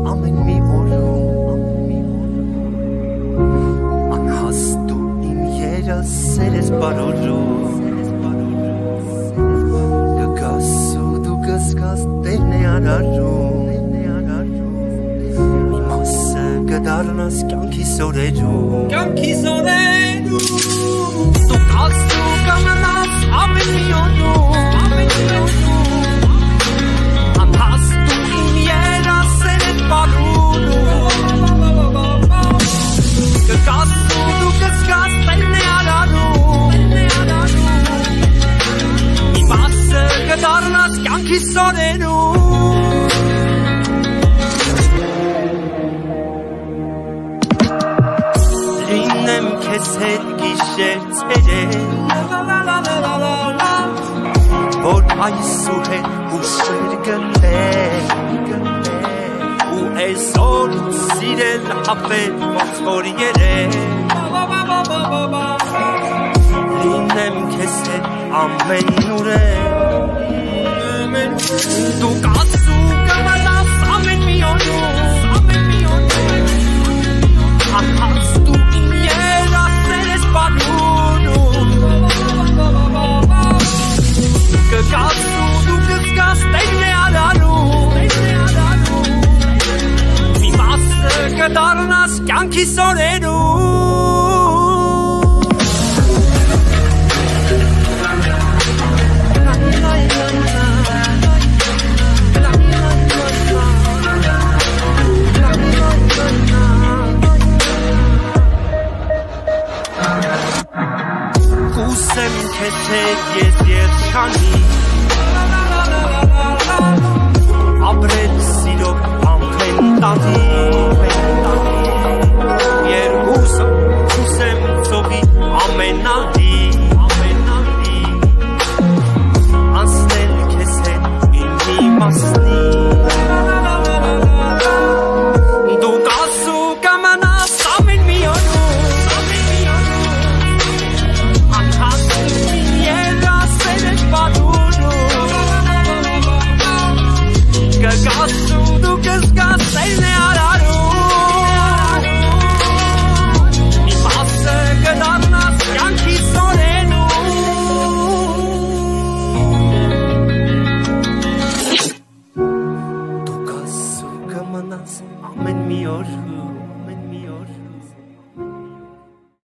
ամեն մի օրում անհաստ ու իմ երասեր ես բարորում կգաս ու դու կզգաս տերն է արարում մասը կդառնաս կյանքիս օրերում դու կաս ու կամենաս ամեն մի օրում Լինեմ քեզ հետ գիշեր ցերեկ որ այսուհետ ուշեր գտեք ու այսօր սիրել ապել ոնց որ երեք Լինեմ քեզ հետ ամեն ուրեք դու կաս ու կմնաս ամեն մի օրում անհաստ ու իմ երասեր ես բարուրում կգաս ու դու կզգաս տերն է արարում մի մասը կդառնաս կյանքիս օրերում Կուսեմ քեզ հետ ես երջանի ապրել սիրով ամեն տարի երկուսը կուսեմ ծովի ամենալի անցնել քեզ հետ իմ իմաստնի դու կաս ու կամենաս ամեն մի օրում Կգաս ու դու կզգաս տերն է արարում մի մասը կդառնաս կյանքիս օրերում դու կաս ու կմնաս ամեն մի օրում